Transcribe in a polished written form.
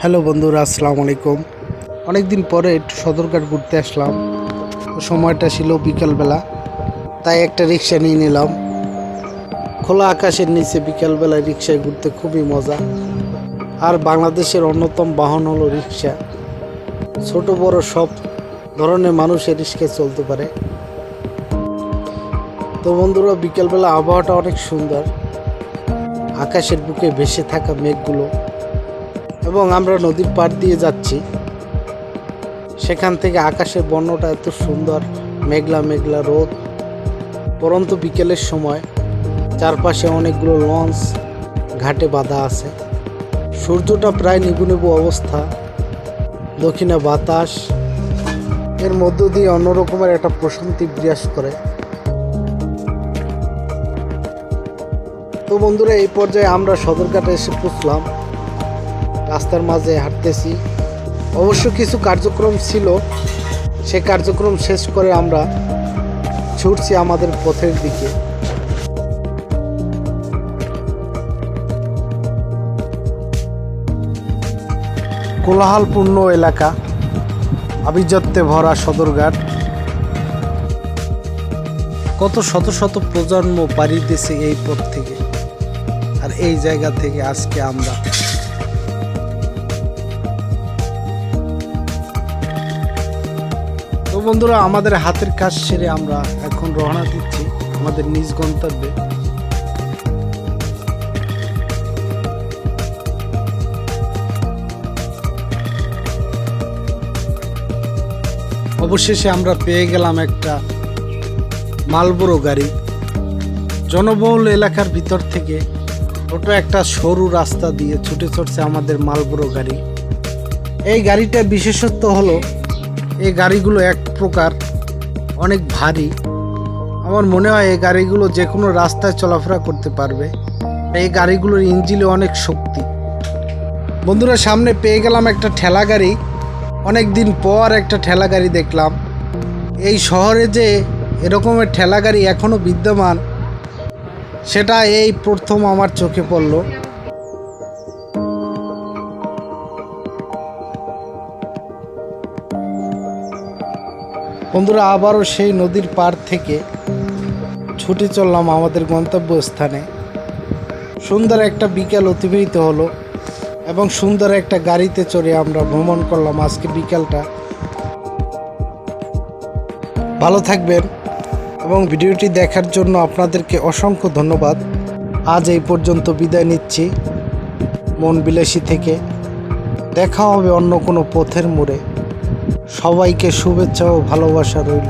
Hello বন্ধুরা, আসসালামু আলাইকুম। অনেক দিন পরে একটু সদরঘাট ঘুরতে আসলাম। সময়টা ছিল বিকালবেলা, তাই একটা রিক্সা নিয়ে নিলাম। খোলা আকাশের নিচে বিকালবেলায় রিক্সায় ঘুরতে খুবই মজা। আর বাংলাদেশের অন্যতম বাহন হলো রিক্সা। ছোট বড় সব ধরনের মানুষের রিক্সায় চলতে পারে। তো বন্ধুরা, বিকালবেলা আবহাওয়াটা অনেক সুন্দর, আকাশের বুকে ভেসে থাকা মেঘগুলো, এবং আমরা নদীর পাড় দিয়ে যাচ্ছি। সেখান থেকে আকাশের বর্ণটা এত সুন্দর, মেঘলা মেঘলা রোদ, পরন্ত বিকেলের সময় চারপাশে অনেকগুলো লঞ্চ ঘাটে বাঁধা আছে। সূর্যটা প্রায় নিভু নিভু অবস্থা, দক্ষিণে বাতাস, এর মধ্য দিয়ে অন্যরকমের একটা প্রশান্তি বিরাজ করে। তো বন্ধুরা, এই পর্যায়ে আমরা সদরঘাটে এসে পৌঁছলাম। রাস্তার মাঝে হাঁটতেছি। অবশ্য কিছু কার্যক্রম ছিল, সে কার্যক্রম শেষ করে আমরা ছুটছি আমাদের পথের দিকে। কোলাহলপূর্ণ এলাকা, আভিজাত্যে ভরা সদরঘাট। কত শত শত প্রজন্ম পাড়ি দিয়েছে এই পথ থেকে, আর এই জায়গা থেকে আজকে আমরা। তো বন্ধুরা, আমাদের হাতের কাজ সেরে আমরা এখন রওনা দিচ্ছি আমাদের নিজ গন্তব্যে। অবশেষে আমরা পেয়ে গেলাম একটা মালবড় গাড়ি। জনবহুল এলাকার ভিতর থেকে ছোট একটা সরু রাস্তা দিয়ে ছুটে চড়ছে আমাদের মালবড় গাড়ি। এই গাড়িটার বিশেষত্ব হলো, এই গাড়িগুলো এক প্রকার অনেক ভারী। আমার মনে হয় এই গাড়িগুলো যে কোনো রাস্তায় চলাফেরা করতে পারবে। এই গাড়িগুলোর ইঞ্জিনে অনেক শক্তি। বন্ধুরা, সামনে পেয়ে গেলাম একটা ঠেলা গাড়ি। অনেক দিন পর একটা ঠেলা গাড়ি দেখলাম। এই শহরে যে এরকমের ঠেলা গাড়ি এখনও বিদ্যমান, সেটা এই প্রথম আমার চোখে পড়ল। বন্ধুরা, আবারও সেই নদীর পাড় থেকে ছুটে চললাম আমাদের গন্তব্যস্থানে। সুন্দর একটা বিকেল অতিবাহিত হলো, এবং সুন্দর একটা গাড়িতে চড়ে আমরা ভ্রমণ করলাম আজকে বিকেলটা। ভালো থাকবেন, এবং ভিডিওটি দেখার জন্য আপনাদেরকে অসংখ্য ধন্যবাদ। আজ এই পর্যন্ত বিদায় নিচ্ছি মন বিলাসী থেকে। দেখা হবে অন্য কোনো পথের মোড়ে। সবাইকে শুভেচ্ছা ও ভালোবাসা রইল।